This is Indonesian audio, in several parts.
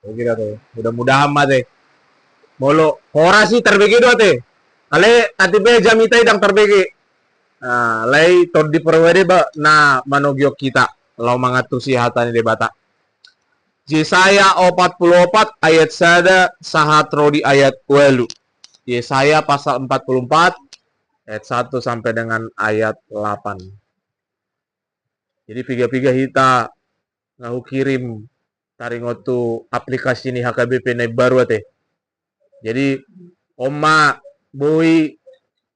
Kira tuh. Mudah-mudahan mah teh. Molo hora sih terbagi dua teh. Ale atipe jamita idang terbagi. Nah, lay tod di perwede ba na manogyo kita. Lau mangatur sihatan di bata. Yesaya 44 ayat sada sahatro di ayat 8. Yesaya pasal 44 ayat 1 sampai dengan ayat 8. Jadi piga-piga hita ngahu kirim taringotu aplikasi ni HKBP na baru ate. Jadi oma boy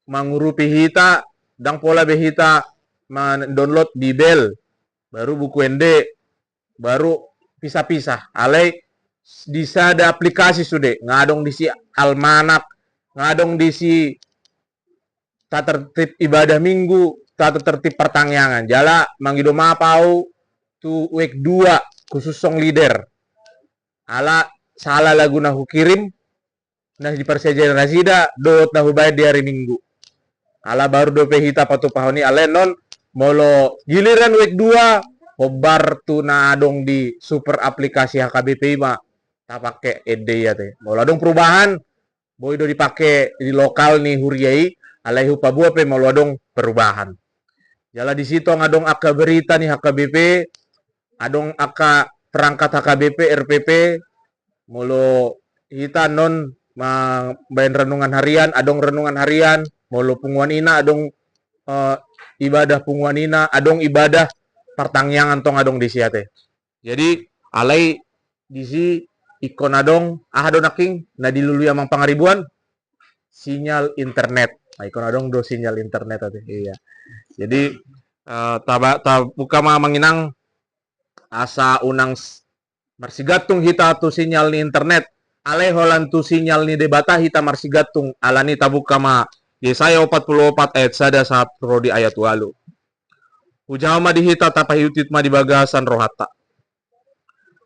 mangurupi hita dang pola behita download di bel baru buku ende baru pisah-pisah alai bisa ada aplikasi sudah ngadong di si almanak ngadong di si tata tertib ibadah minggu tata tertib pertangyangan jala manggido mapau tu week 2 khusus song leader ala salah lagu nahu kirim nah di persejaran rasida dot nahu bayar di hari minggu ala baru dope hita patu pahoni alenon molo giliran week 2 hobar tu na adong di super aplikasi HKBP mah tak pakai ede ya teh molo adong perubahan boy do dipakai di lokal nih huriai alai hupa bua pe molo adong perubahan jala di situ ngadong aka berita nih HKBP adong aka perangkat HKBP RPP molo hita non main renungan harian adong renungan harian molo punguan ina adong ibadah punguan ina adong ibadah pertangyangan tong adong di siate jadi alai di si ikon adong adong naking na dilului amang pangaribuan sinyal internet nah, ikon adong do sinyal internet ate iya jadi buka manginang asa unang marsigatung hita tu sinyal ni internet ale holan tu sinyal ni debata hita marsigatung alani tabuka ma Yesaya 44 ayat sada saat di ayat 8 ujama ma dihita tapahiyutit ma di bagasan rohata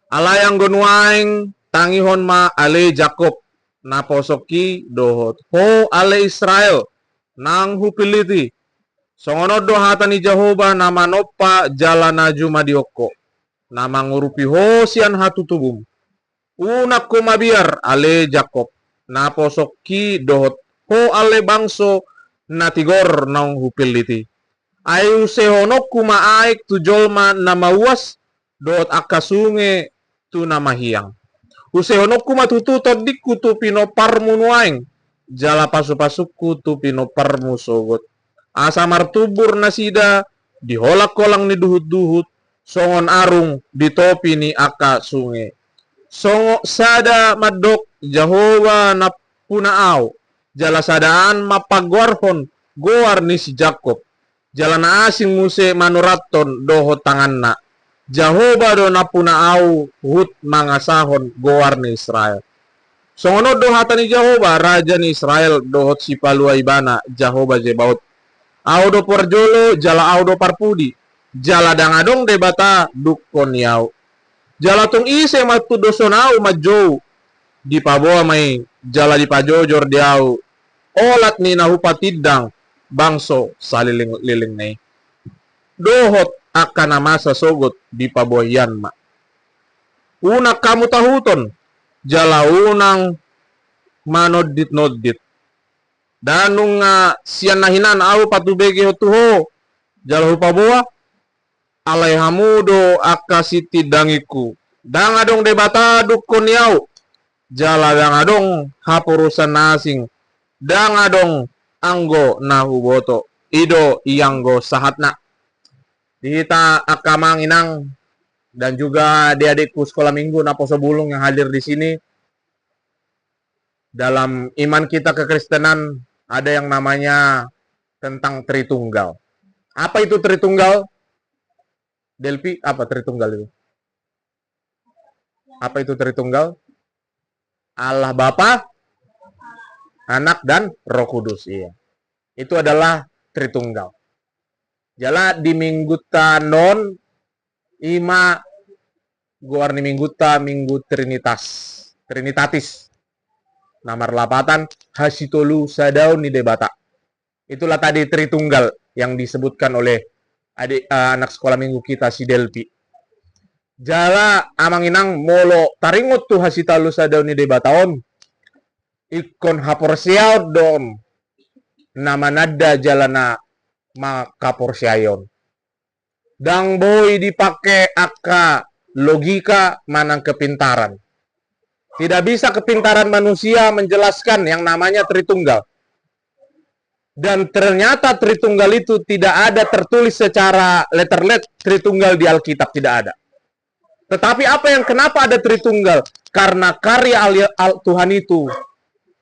alayang gonwaing tangihon ma ale Jakob na posoki dohot ho ale Israel nang hupiliti songonod dohata ni Jehovah na manopa jalana juma dioko na mangurupi ho sian hatu tubum unak kumabiar ale Jakob na posoki dohot ho ale bangso na tigor nang hupiliti ayu sehonok kuma aik tu jolma na mawas dot akasunge tu nama hiang usehonok kuma tututot dikku tu pino parmu nuaing jala pasu-pasukku tu pino parmu sogot asa martubur nasida diholak kolang ni duhut-duhut songon arung di topi ni aka sunge songo sada madok Jehovah na punaaw jala sadaan mapagwarhon goar ni si Jakob jala na asing muse manuraton doho tanganna Jehovah do na punaaw hut mangasahon goar ni Israel songono dohata ni Jehovah raja ni Israel dohot si palua ibana Jehovah Jebaut audo porjolo jala audo parpudi jala dangadong debata dukon yau jala tong ise matu dosonau majou di paboa may jala di pajojor diau olat ni nahupatidang bangso saliling-liling ni dohot akan namasa sogot di paboyan ma unak kamu tahuton jala unang manodit-nodit danung sian nahinan au patubege hotuho jala hupaboa alai hamudo akasiti dangiku dangadong debata dukon yau jala dangadong hapurusan nasing dangadong anggo nahuboto ido ianggo sahatna dihita akamang inang dan juga adik-adikku sekolah minggu na poso bulung yang hadir di sini dalam iman kita kekristenan ada yang namanya tentang Tritunggal. Apa itu Tritunggal? Delpi, apa Tritunggal itu? Apa itu Tritunggal? Allah Bapa, Anak dan Roh Kudus. Iya. Itu adalah Tritunggal. Jala di minggu tanon ima guar ni minggu Trinitatis. Namar lapatan hasitolu sadaun ni debata. Itulah tadi Tritunggal yang disebutkan oleh anak sekolah minggu kita si Delpi. Jala amanginang molo taringot tu hasitalu sa daw ni debataon. Ikon haporsiyaw don na manada jalana makaporsiyayon. Dang boy dipake aka logika manang kepintaran. Tidak bisa kepintaran manusia menjelaskan yang namanya Tritunggal. Dan ternyata Tritunggal itu tidak ada tertulis secara letter-let Tritunggal di Alkitab, tidak ada. Tetapi kenapa ada Tritunggal? Karena karya Tuhan itu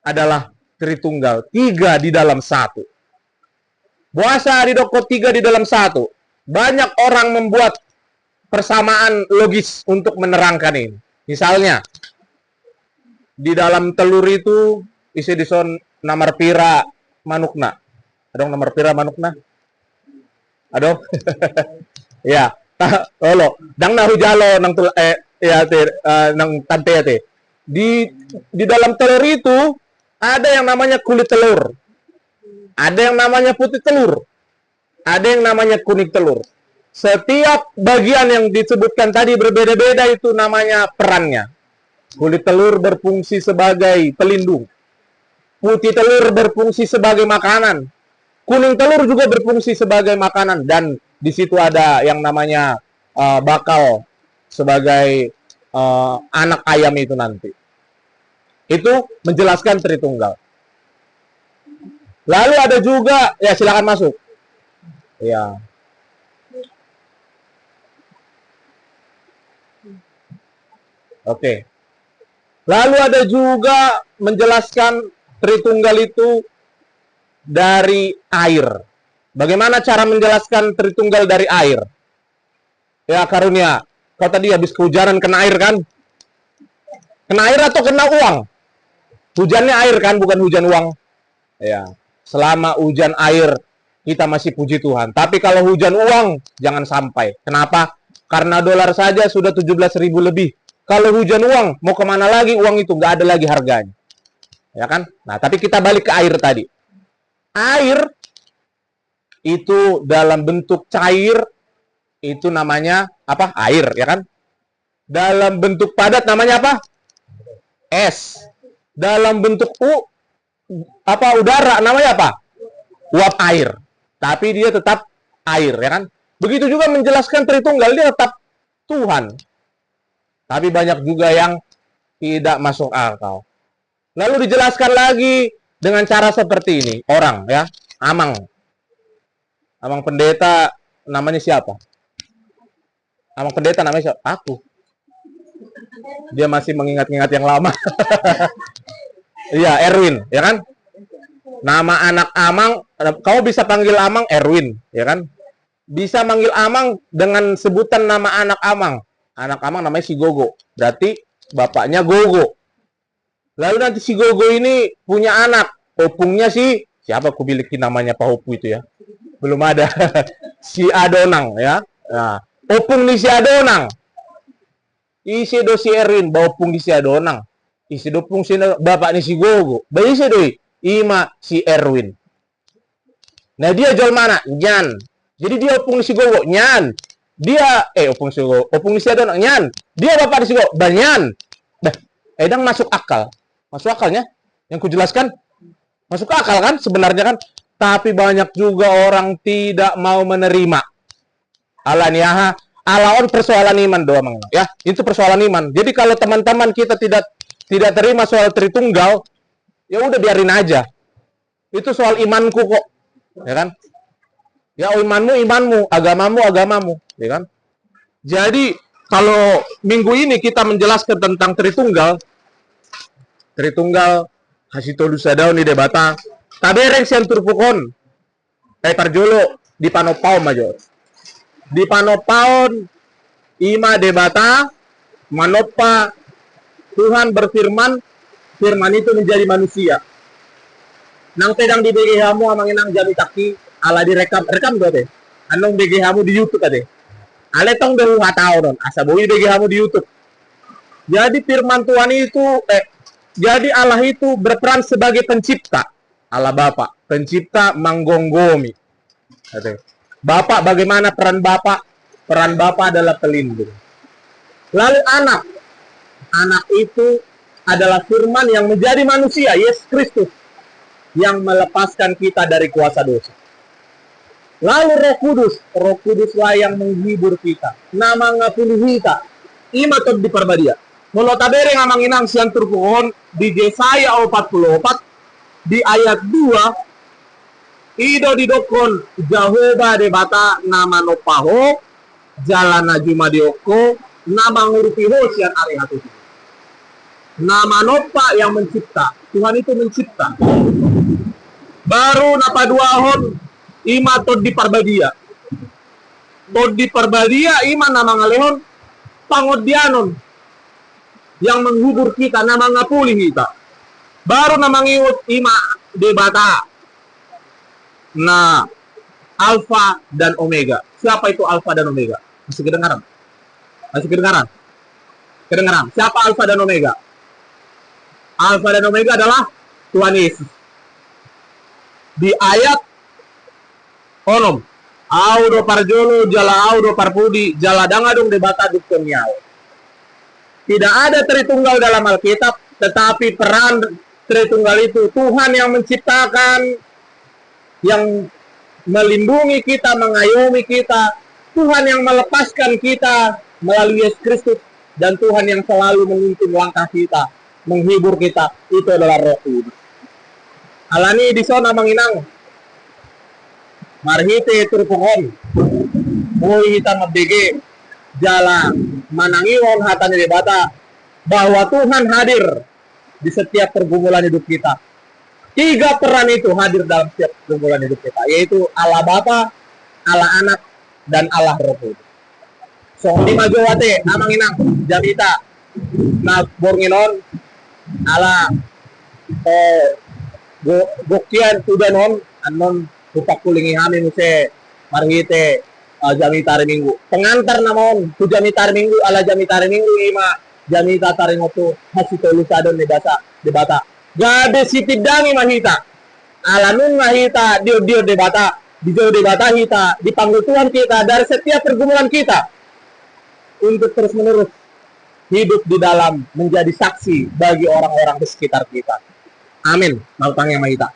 adalah Tritunggal, 3 di dalam 1. Buasa di doko 3 di dalam 1. Banyak orang membuat persamaan logis untuk menerangkan ini. Misalnya, di dalam telur itu isi dison namar pira manukna. Adong namar pira manukna? Adong? Ya, lolo. Dang nahu jalo nang nang tante te. Di dalam telur itu ada yang namanya kulit telur. Ada yang namanya putih telur. Ada yang namanya kuning telur. Setiap bagian yang disebutkan tadi berbeda-beda itu namanya perannya. Kulit telur berfungsi sebagai pelindung. Putih telur berfungsi sebagai makanan. Kuning telur juga berfungsi sebagai makanan. Dan di situ ada yang namanya bakal sebagai anak ayam itu nanti. Itu menjelaskan Tritunggal. Lalu ada juga, ya silakan masuk. Ya. Oke. Lalu ada juga menjelaskan Tritunggal itu dari air. Bagaimana cara menjelaskan Tritunggal dari air? Ya karunia, kau tadi habis kehujanan kena air kan? Kena air atau kena uang? Hujannya air kan, bukan hujan uang. Ya, selama hujan air kita masih puji Tuhan. Tapi kalau hujan uang, jangan sampai. Kenapa? Karena dolar saja sudah 17.000 lebih. Kalau hujan uang, mau kemana lagi uang itu? Nggak ada lagi harganya. Ya kan? Nah, tapi kita balik ke air tadi. Air itu dalam bentuk cair, itu namanya apa? Air, ya kan? Dalam bentuk padat namanya apa? Es. Dalam bentuk udara namanya apa? Uap air. Tapi dia tetap air, ya kan? Begitu juga menjelaskan Tritunggal, dia tetap Tuhan. Tapi banyak juga yang tidak masuk akal. Lalu dijelaskan lagi dengan cara seperti ini. Orang, ya, Amang. Amang pendeta namanya siapa? Amang pendeta namanya siapa? Aku. Dia masih mengingat-ingat yang lama. Iya, Erwin, ya kan? Nama anak Amang, kamu bisa panggil Amang Erwin, ya kan? Bisa manggil Amang dengan sebutan nama anak Amang. Anak Amang namanya si Gogo. Berarti bapaknya Gogo. Lalu nanti si Gogo ini punya anak. Opungnya siapa aku bilikin namanya Pak Opu itu ya? Belum ada. Si Adonang, ya. Nah, opung nih si Adonang. Isi do si Erwin, opung di si Adonang. Isi dopung si bapak ni si Gogo. Bayi si doi, ima si Erwin. Nah dia jual mana? Nyan. Jadi dia opung ni si Gogo. Nyan. Dia opung si Gogo. Opung ni si Adonang. Nyan. Dia bapak ni si Gogo. Banyan. Dah. Edang masuk akal. Masuk akalnya? Yang kujelaskan? Masuk akal kan? Sebenarnya kan? Tapi banyak juga orang tidak mau menerima. Alaniaha. Alaon persoalan iman doang. Ya, itu persoalan iman. Jadi kalau teman-teman kita tidak terima soal Tritunggal, ya udah biarin aja. Itu soal imanku kok, ya kan? Ya imanmu, agamamu, ya kan? Jadi kalau minggu ini kita menjelaskan tentang Tritunggal hasito dusadao ni debata, tabereng sian turpukon, parjolo di panopaon major. Di panopaon ima debata manopa Tuhan berfirman, firman itu menjadi manusia. Nang pedang di BGH-mu amangin nang jami taki ala direkam do ate. Anong BGH-mu di YouTube ate. Ale tong do hatao don. Asa boy BGH-mu di YouTube. Jadi firman Tuhan itu jadi Allah itu berperan sebagai pencipta. Allah Bapa, pencipta manggonggomi. Ate. Bapak bagaimana peran Bapak? Peran Bapak adalah pelindung. Lalu anak. Anak itu adalah firman yang menjadi manusia, Yesus Kristus, yang melepaskan kita dari kuasa dosa. Lalu Roh Kuduslah yang menghibur kita. Nama ngapuluh kita. Ima tot di perbadia. Mula tabere nga manginang siang turpuhon di Yesaya 44 di ayat 2 ido didokon Jehovah debata nama nopaho jalana juma dioko nama ngurupiho sian ari hatu. Nama nopa yang mencipta. Tuhan itu mencipta. Baru napaduahon ima tod di perbadia. Tod di perbadia ima nama ngalehon pangodianon yang menghibur kita, nama ngapuli kita. Baru nama ngiut ima debata. Nah, Alfa dan Omega. Siapa itu Alfa dan Omega? Masih kedengaran? Masih kedengaran? Kedengaran. Siapa Alfa dan Omega? Alfa dan Omega adalah Tuhan Yesus. Di ayat onom, audo parjolo jala audo parpudi jala dangadung debata dukun nyao. Tidak ada Tritunggal dalam Alkitab, tetapi peran Tritunggal itu Tuhan yang menciptakan, yang melindungi kita, mengayomi kita, Tuhan yang melepaskan kita melalui Yesus Kristus, dan Tuhan yang selalu menuntun langkah kita, menghibur kita, itu adalah Roh Kudus. Alani di sana manginang marhite turpuhon mui hitam mabdege jala manangiwon hatani debata bahwa Tuhan hadir di setiap pergumulan hidup kita. 3 peran itu hadir dalam setiap pergumulan hidup kita, yaitu Allah Bapa, Allah Anak, dan Allah Roh Kudus. So di majowate amanginang jamita na bornginon ala gokian tudanon anon rupak kulingi hamin se marhite jami tari minggu pengantar namon tu jami tari minggu ala jami tari minggu ima jami tari ngoto hasito lusadon debata gade sitidangi mahita ala nun mahita dio debata di jauh debata kita dipanggil Tuhan kita dari setiap pergumulan kita untuk terus menerus hidup di dalam menjadi saksi bagi orang-orang di sekitar kita. Amin. Maltang yang mahita.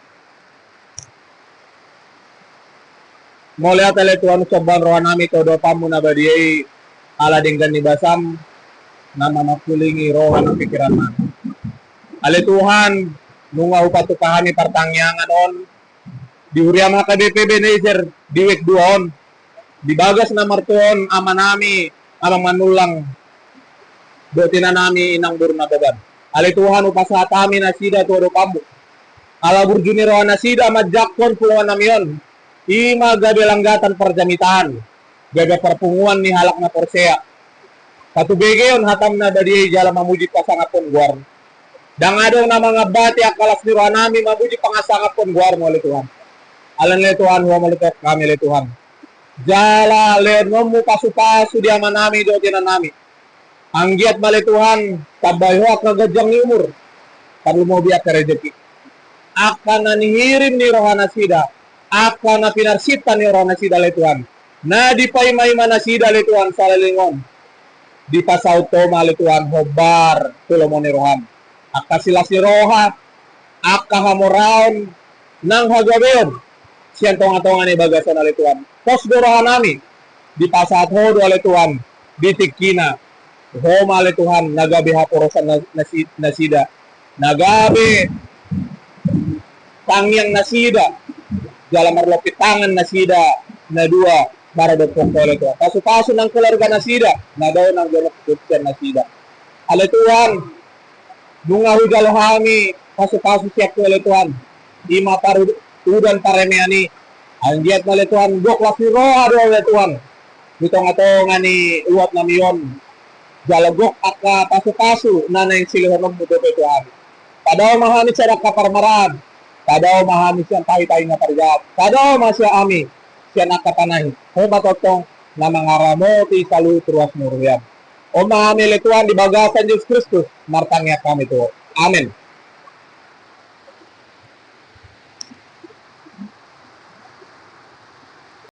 Mau lihat oleh Tuhan coban roh nami todo pamu nabadiai ala dinggan ni basam nama makulingi roh ng pikiran man. Ale Tuhan nunga upatukahani partangyangan on di Uriama ka BPB Nezer di week 2 on di bagas na martuon ama nami amang manulang dotina nami inang burna baban. Ale Tuhan upasa kami nasida todo pamu. Ala burjuni roh nasida majakon puluhan namion. Ima gabe langgatan perjamitaan, gabe perpunguan ni halak na porsea. Satu begeon hatam na dari jala mamuji pasangapon guar. Dangadong na mga bati akalas ni rohanami mamuji pangasangapon guar mo le Tuhan. Alan le Tuhan huwa mo le kami le Tuhan. Jala le nomu pasu-pasu di amanami do tinanami. Anggiat male Tuhan tabayho ak nagajang ni umur. Perlu mo biak kerejeki. Akan nanihirim ni rohana sida. Akan na pinarsita ni rohana sida le Tuhan. Na di paimay manasida le Tuhan sa lalingon. Di pasaw to male Tuhan hobar tulo mo ni rohan. Aka sila si roha. Aka hamoraon nang hagabeon. Siyan tonga-tonga ni bagasan ale Tuhan. Pos dorohan nami. Di pasat ho do ale Tuhan. Di tikina. Ho male Tuhan nagabi haporosan nasida. Nagabi tangyang nasida. Dalam marlopit tangan nasida na 2 para doktor oleh Tuhan. Pasu-pasu ng keluarga nasida na daw ng doktor nasida. Ale Tuhan, nunga hujal hami pasu-pasu siap oleh Tuhan. Ima paru udan paremiani. Andiat na le Tuhan, goklas ni roha do oleh Tuhan. Bitong-atonga ni uwat na miyon. Jalagok aka pasu-pasu na na yung silihonong mudo pe Tuhan. Padaw mahani sa kaparmaran. Kadaw mahami siyang tahi-tahi nga parjat. Kadaw masya ami siya nakapanahi. Kung matotong na mga ramoti sa lutruas muruyam. O mahami le Tuhan di bagasan Diyos Kristus, martangya kami to. Amen.